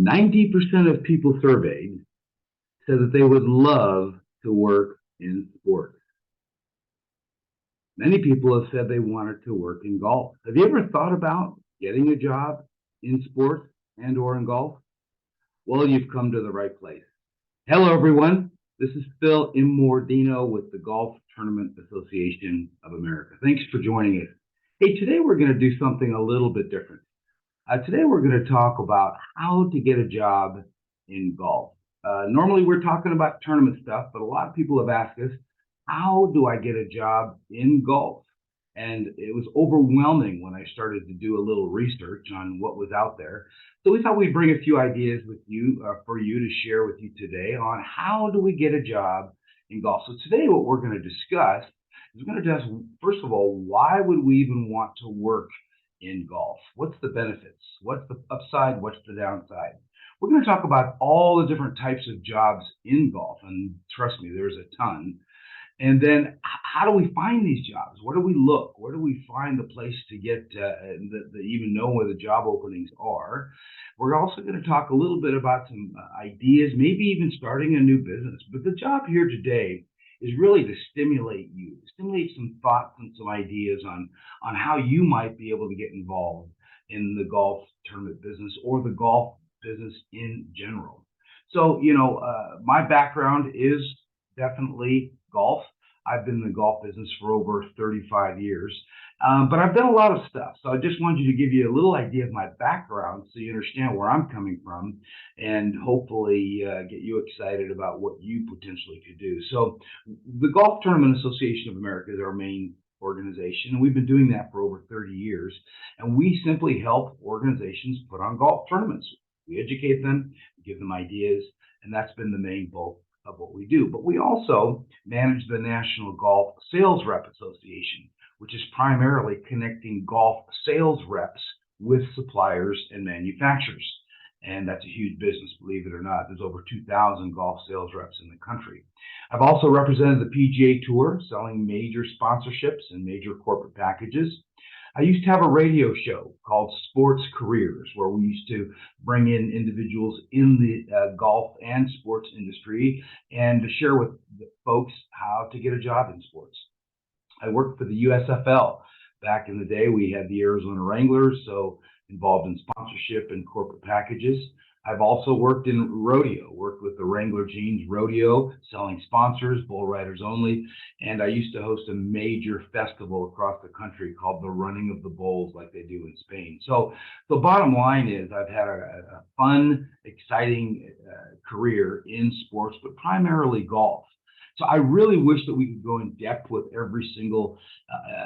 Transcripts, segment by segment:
90% of people surveyed said that they would love to work in sports. Many people have said they wanted to work in golf. Have you ever thought about getting a job in sports and or in golf? Well, you've come to the right place. Hello, everyone. This is Phil Immordino with the Golf Tournament Association of America. Thanks for joining us. Hey, today we're going to do something a little bit different. Today we're going to talk about how to get a job in golf. Normally we're talking about tournament stuff, but a lot of people have asked us, how do I get a job in golf? And it was overwhelming when I started to do a little research on what was out there. So we thought we'd bring a few ideas with you for you to share with you today on how do we get a job in golf. So today what we're going to discuss is we're going to discuss, first of all, why would we even want to work in golf? What's the benefits? What's the upside? What's the downside? We're going to talk about all the different types of jobs in golf, and trust me, there's a ton. And then how do we find these jobs? Where do we look? Where do we find the place to get even know where the job openings are? We're also going to talk a little bit about some ideas, maybe even starting a new business. But the job here today is really to stimulate you, stimulate some thoughts and some ideas on how you might be able to get involved in the golf tournament business or the golf business in general. So, my background is definitely golf. I've been in the golf business for over 35 years, but I've done a lot of stuff. So I just wanted to give you a little idea of my background so you understand where I'm coming from and hopefully get you excited about what you potentially could do. So the Golf Tournament Association of America is our main organization, and we've been doing that for over 30 years. And we simply help organizations put on golf tournaments. We educate them, we give them ideas, and that's been the main bulk of what we do. But we also manage the National Golf Sales Rep Association, which is primarily connecting golf sales reps with suppliers and manufacturers. And that's a huge business, believe it or not. There's over 2,000 golf sales reps in the country. I've also represented the PGA Tour, selling major sponsorships and major corporate packages. I used to have a radio show called Sports Careers, where we used to bring in individuals in the golf and sports industry and to share with the folks how to get a job in sports. I worked for the USFL. Back in the day, we had the Arizona Wranglers, so involved in sponsorship and corporate packages. I've also worked in rodeo, worked with the Wrangler Jeans Rodeo, selling sponsors, bull riders only. And I used to host a major festival across the country called the Running of the Bulls, like they do in Spain. So the bottom line is I've had a fun, exciting career in sports, but primarily golf. So I really wish that we could go in depth with every single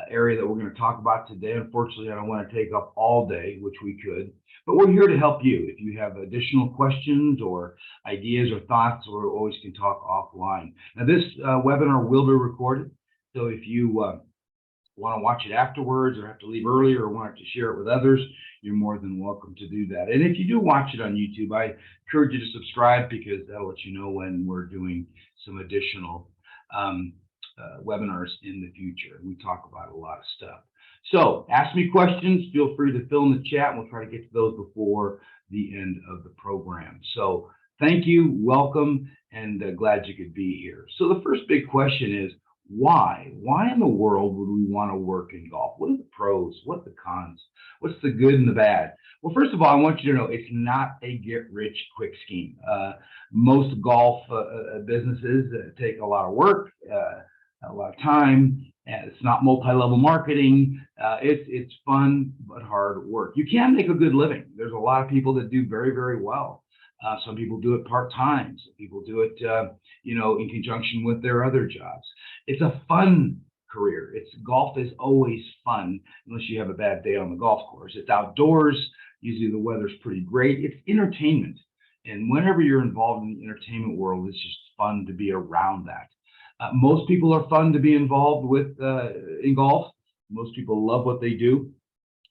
area that we're going to talk about today. Unfortunately, I don't want to take up all day, which we could, but we're here to help you. If you have additional questions or ideas or thoughts, we always can talk offline. Now, this webinar will be recorded. So if you want to watch it afterwards or have to leave early or want to share it with others, you're more than welcome to do that. And if you do watch it on YouTube, I encourage you to subscribe because that'll let you know when we're doing some additional webinars in the future. We talk about a lot of stuff. So ask me questions. Feel free to fill in the chat, and we'll try to get to those before the end of the program. So thank you, welcome, and glad you could be here. So the first big question is, why? Why in the world would we want to work in golf? What are the pros? What are the cons? What's the good and the bad? Well, first of all, I want you to know it's not a get-rich-quick scheme. Most golf businesses take a lot of work, a lot of time, and it's not multi-level marketing. It's fun but hard work. You can make a good living. There's a lot of people that do very, very well. Some people do it part-time. Some people do it, in conjunction with their other jobs. It's a fun career. Golf is always fun, unless you have a bad day on the golf course. It's outdoors. Usually the weather's pretty great. It's entertainment. And whenever you're involved in the entertainment world, it's just fun to be around that. Most people are fun to be involved with in golf. Most people love what they do.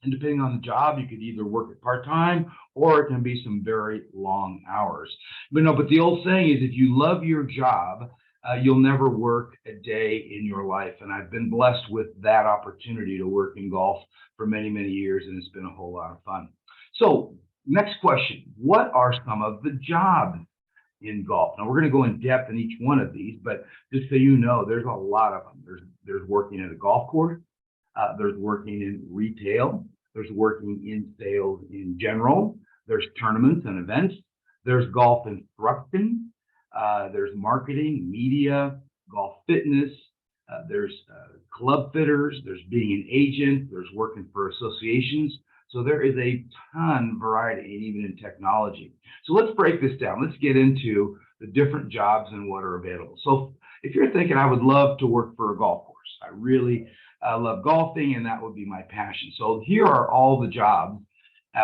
And depending on the job, you could either work it part-time or it can be some very long hours. But the old saying is, if you love your job, you'll never work a day in your life. And I've been blessed with that opportunity to work in golf for many, many years, and it's been a whole lot of fun. So Next question. What are some of the jobs in golf? Now we're going to go in depth in each one of these, but just so you know, there's a lot of them. There's working at a golf course, there's working in retail, there's working in sales in general, there's tournaments and events, there's golf instruction, there's marketing, media, golf fitness, there's club fitters, there's being an agent, there's working for associations. So there is a ton variety, even in technology. So let's break this down. Let's get into the different jobs and what are available. So if you're thinking, I would love to work for a golf course, I really love golfing, and that would be my passion. So here are all the jobs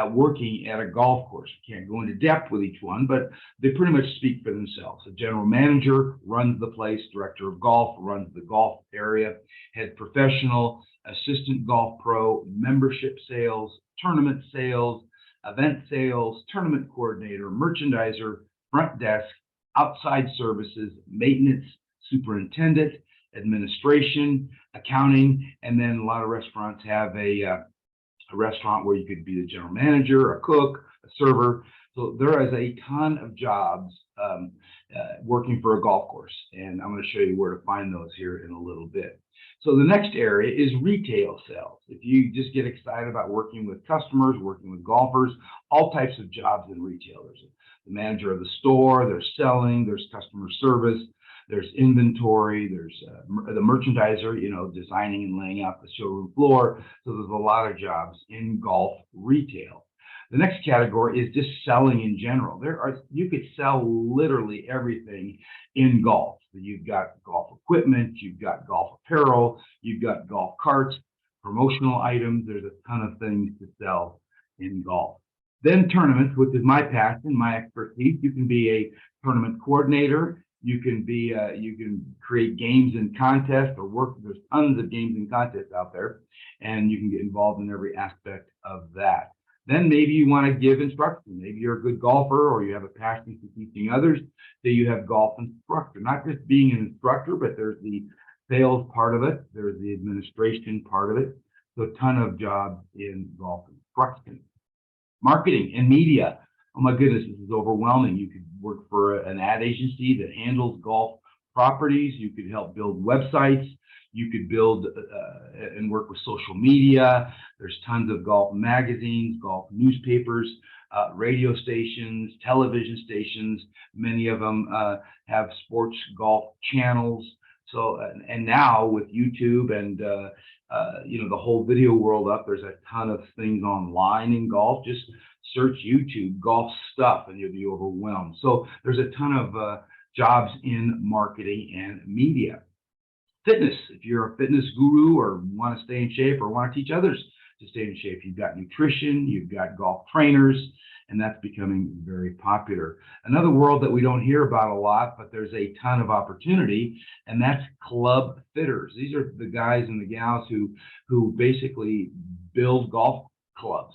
working at a golf course. We can't go into depth with each one, but they pretty much speak for themselves. A general manager runs the place, director of golf runs the golf area, head professional, assistant golf pro, membership sales, tournament sales, event sales, tournament coordinator, merchandiser, front desk, outside services, maintenance, superintendent, administration, accounting, and then a lot of restaurants have a restaurant where you could be the general manager, a cook, a server. So there is a ton of jobs working for a golf course, and I'm going to show you where to find those here in a little bit. So the next area is retail sales. If you just get excited about working with customers, working with golfers, all types of jobs in retail. There's the manager of the store, there's selling, there's customer service, there's inventory, there's the merchandiser, designing and laying out the showroom floor. So there's a lot of jobs in golf retail. The next category is just selling in general. You could sell literally everything in golf. You've got golf equipment, you've got golf apparel, you've got golf carts, promotional items. There's a ton of things to sell in golf. Then tournaments, which is my passion, my expertise. You can be a tournament coordinator. You can create games and contests or work. There's tons of games and contests out there, and you can get involved in every aspect of that. Then maybe you want to give instruction. Maybe you're a good golfer or you have a passion for teaching others. So you have golf instructor, not just being an instructor, but there's the sales part of it. There's the administration part of it. So a ton of jobs in golf instruction. Marketing and media. Oh my goodness, this is overwhelming. You could work for an ad agency that handles golf properties. You could help build websites. You could build and work with social media. There's tons of golf magazines, golf newspapers, radio stations, television stations. Many of them have sports golf channels. So, and now with YouTube and the whole video world up, there's a ton of things online in golf. Just search YouTube golf stuff and you'll be overwhelmed. So there's a ton of jobs in marketing and media. Fitness, if you're a fitness guru or want to stay in shape or want to teach others to stay in shape, you've got nutrition, you've got golf trainers, and that's becoming very popular. Another world that we don't hear about a lot, but there's a ton of opportunity, and that's club fitters. These are the guys and the gals who basically build golf clubs.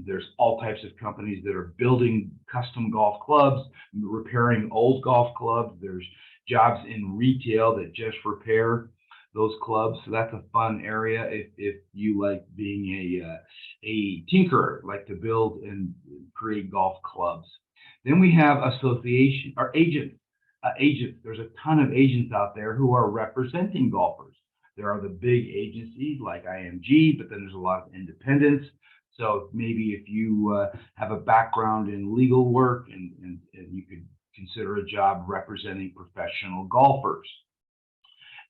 There's all types of companies that are building custom golf clubs, repairing old golf clubs. There's jobs in retail that just repair those clubs. So that's a fun area if you like being a tinkerer, like to build and create golf clubs. Then we have association or agents. Agents. There's a ton of agents out there who are representing golfers. There are the big agencies like IMG, but then there's a lot of independents. So maybe if you have a background in legal work and you could consider a job representing professional golfers.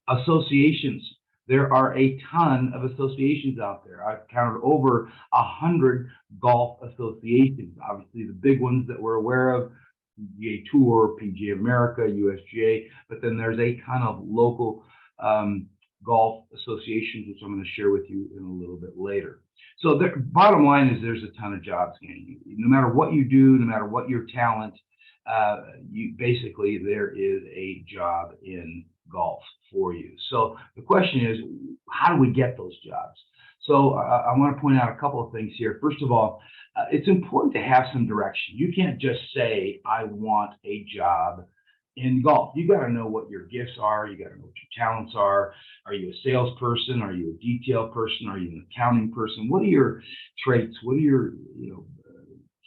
Associations. There are a ton of associations out there. I've counted over 100 golf associations. Obviously, the big ones that we're aware of, PGA Tour, PGA America, USGA, but then there's a ton of local golf associations, which I'm going to share with you in a little bit later. So the bottom line is there's a ton of jobs, gang. No matter what you do, no matter what your talent, there is a job in golf for you. So the question is, how do we get those jobs? So I want to point out a couple of things here. First of all, it's important to have some direction. You can't just say, I want a job in golf. You got to know what your gifts are. You got to know what your talents are. Are you a salesperson? Are you a detail person? Are you an accounting person? What are your traits? What are your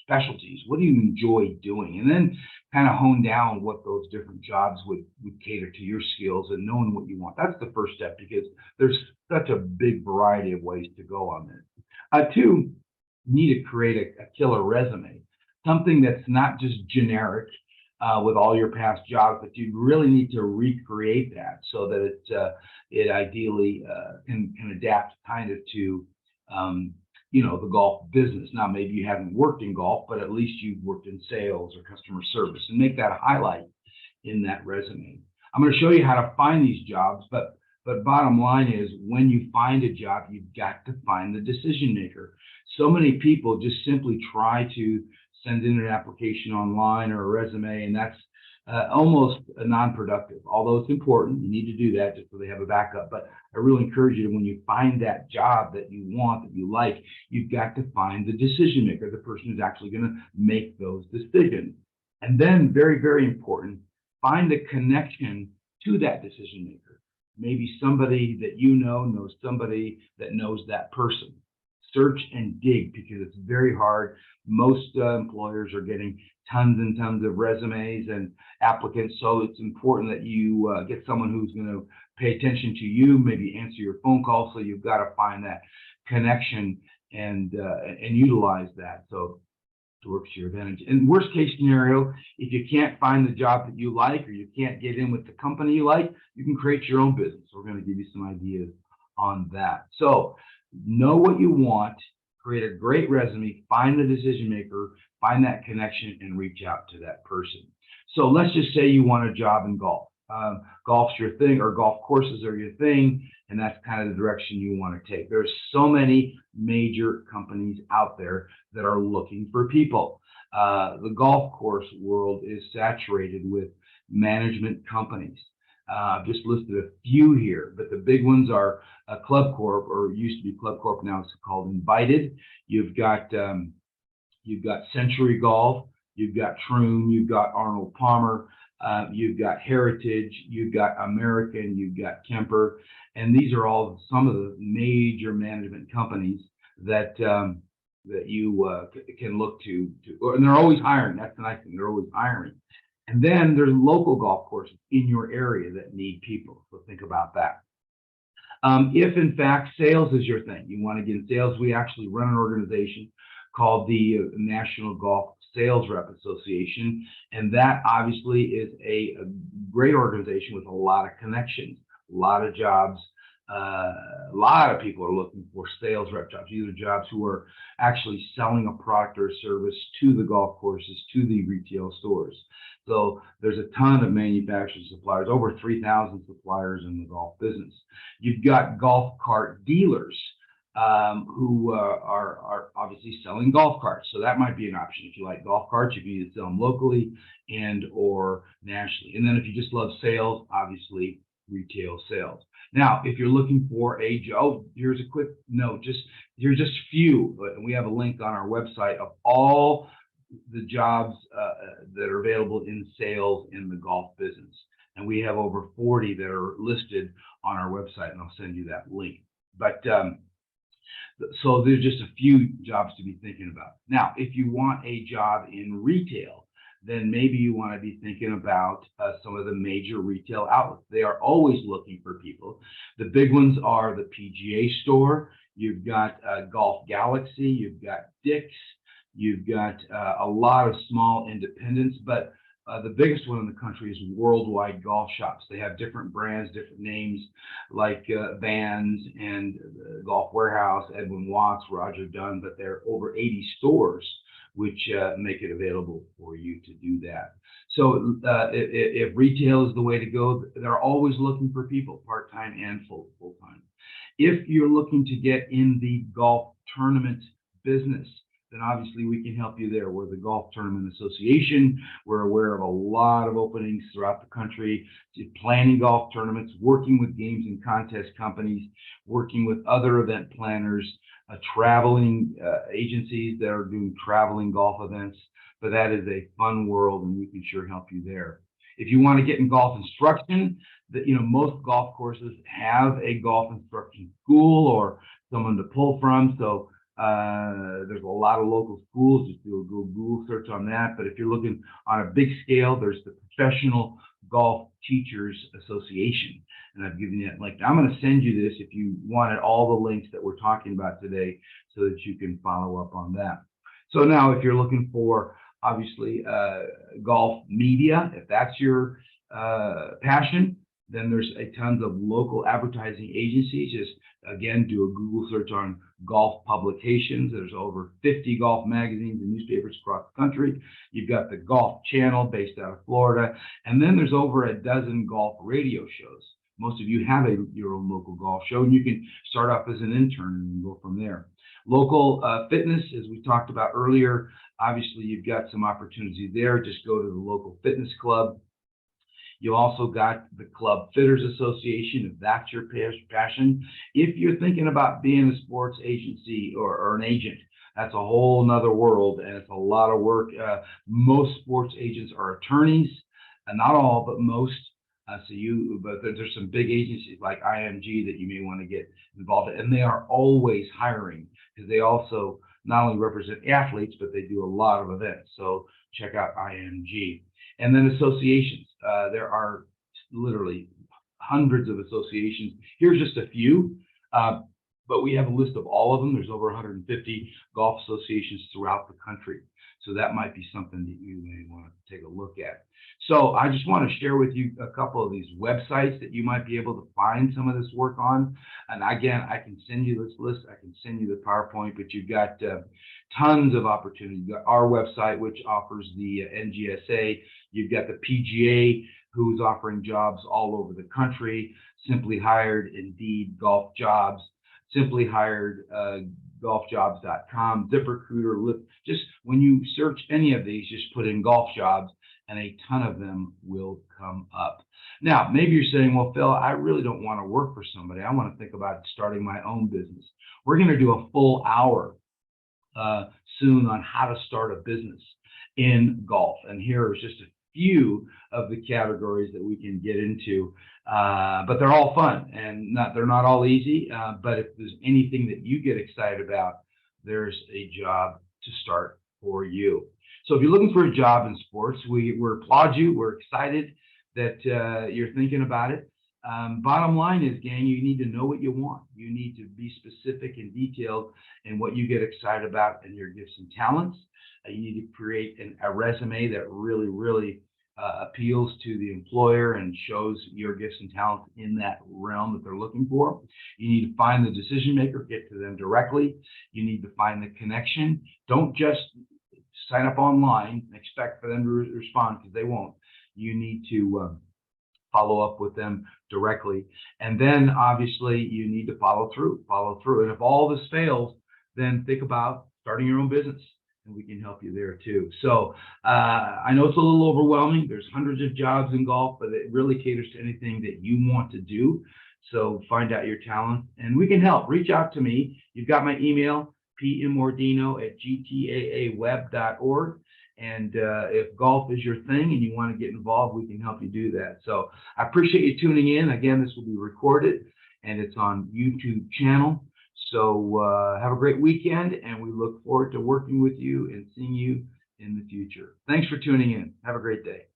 specialties. What do you enjoy doing? And then kind of hone down what those different jobs would cater to your skills and knowing what you want. That's the first step because there's such a big variety of ways to go on this. Two, you need to create a killer resume, something that's not just generic with all your past jobs, but you really need to recreate that so that it ideally can adapt kind of to the golf business. Now, maybe you haven't worked in golf, but at least you've worked in sales or customer service, and make that a highlight in that resume. I'm going to show you how to find these jobs, but bottom line is when you find a job, you've got to find the decision maker. So many people just simply try to send in an application online or a resume, and that's almost non-productive. Although it's important, you need to do that just so they have a backup. But I really encourage you to, when you find that job that you want, that you like, you've got to find the decision maker, the person who's actually going to make those decisions. And then, very, very important, find a connection to that decision maker. Maybe somebody that you know knows somebody that knows that person. Search and dig, because it's very hard. Most employers are getting tons and tons of resumes and applicants, so it's important that you get someone who's going to pay attention to you, maybe answer your phone call. So you've got to find that connection and utilize that so it works to your advantage. In worst case scenario, if you can't find the job that you like or you can't get in with the company you like, you can create your own business. We're going to give you some ideas on that. So know what you want, create a great resume, find the decision maker, find that connection, and reach out to that person. So let's just say you want a job in golf. Golf's your thing, or golf courses are your thing, and that's kind of the direction you want to take. There's so many major companies out there that are looking for people. The golf course world is saturated with management companies. I've just listed a few here, but the big ones are Club Corp, or used to be Club Corp, now it's called Invited. You've got Century Golf, you've got Troon, you've got Arnold Palmer, you've got Heritage, you've got American, you've got Kemper, and these are all some of the major management companies that you can look to, and they're always hiring. That's the nice thing; they're always hiring. And then there's local golf courses in your area that need people. So think about that. If in fact sales is your thing, you want to get in sales, we actually run an organization called the National Golf Sales Rep Association. And that obviously is a great organization with a lot of connections, a lot of jobs. A lot of people are looking for sales rep jobs. These are jobs who are actually selling a product or a service to the golf courses, to the retail stores. So there's a ton of manufacturers, suppliers, over 3,000 suppliers in the golf business. You've got golf cart dealers who are obviously selling golf carts. So that might be an option. If you like golf carts, you can either sell them locally and or nationally. And then if you just love sales, obviously retail sales. Now, if you're looking for a job, here's a quick note. Here's just a few, and we have a link on our website of all the jobs that are available in sales in the golf business. And we have over 40 that are listed on our website, and I'll send you that link. But so there's just a few jobs to be thinking about. Now, if you want a job in retail, then maybe you want to be thinking about some of the major retail outlets. They are always looking for people. The big ones are the PGA Store, you've got Golf Galaxy, you've got Dick's, you've got a lot of small independents, but the biggest one in the country is Worldwide Golf Shops. They have different brands, different names, like Vans and Golf Warehouse, Edwin Watts, Roger Dunn, but there are over 80 stores which make it available for you to do that. So if retail is the way to go, they're always looking for people, part-time and full-time. If you're looking to get in the golf tournament business, then obviously we can help you there. We're the Golf Tournament Association. We're aware of a lot of openings throughout the country, planning golf tournaments, working with games and contest companies, working with other event planners, traveling agencies that are doing traveling golf events. But that is a fun world, and we can sure help you there. If you want to get in golf instruction, most golf courses have a golf instruction school or someone to pull from. So There's a lot of local schools. Just do a Google search on that. But if you're looking on a big scale, there's the Professional Golf Teachers Association. And I've given you that link. I'm going to send you this if you wanted all the links that we're talking about today so that you can follow up on that. So now if you're looking for, obviously, golf media, if that's your passion, then there's a tons of local advertising agencies. Just again, do a Google search on golf publications. There's over 50 golf magazines and newspapers across the country. You've got the Golf Channel based out of Florida. And then there's over a dozen golf radio shows. Most of you have your own local golf show, and you can start off as an intern and go from there. Local fitness, as we talked about earlier, obviously you've got some opportunity there. Just go to the local fitness club. You also got the Clubfitters Association, if that's your passion. If you're thinking about being a sports agency or an agent, that's a whole nother world, and it's a lot of work. Most sports agents are attorneys, and not all, but most. But there's some big agencies like IMG that you may want to get involved in, and they are always hiring because they also not only represent athletes, but they do a lot of events. So check out IMG. And then associations. There are literally hundreds of associations. Here's just a few, but we have a list of all of them. There's over 150 golf associations throughout the country. So that might be something that you may want to take a look at. So I just want to share with you a couple of these websites that you might be able to find some of this work on. And again, I can send you this list. I can send you the PowerPoint, but you've got tons of opportunity. You've got our website, which offers the NGSA. You've got the PGA, who's offering jobs all over the country. Simply Hired, Indeed, Golf Jobs, Simply Hired, golfjobs.com, ZipRecruiter, Lyft. Just when you search any of these, just put in golf jobs and a ton of them will come up. Now, maybe you're saying, well, Phil, I really don't want to work for somebody. I want to think about starting my own business. We're going to do a full hour soon on how to start a business in golf. And here is just a few of the categories that we can get into, but they're all fun and they're not all easy. But if there's anything that you get excited about, there's a job to start for you. So if you're looking for a job in sports, we applaud you. We're excited that you're thinking about it. Bottom line is, gang, you need to know what you want. You need to be specific and detailed in what you get excited about and your gifts and talents. You need to create a resume that really appeals to the employer and shows your gifts and talents in that realm that they're looking for. You need to find the decision maker, get to them directly. You need to find the connection. Don't just sign up online and expect for them to respond, because they won't. You need to follow up with them directly. And then obviously you need to follow through. And if all this fails, then think about starting your own business, and we can help you there too. So I know it's a little overwhelming. There's hundreds of jobs in golf, but it really caters to anything that you want to do. So find out your talent and we can help. Reach out to me. You've got my email, pmordino@gtaaweb.org. And if golf is your thing and you want to get involved, we can help you do that. So I appreciate you tuning in. Again, this will be recorded and it's on YouTube channel. So have a great weekend, and we look forward to working with you and seeing you in the future. Thanks for tuning in. Have a great day.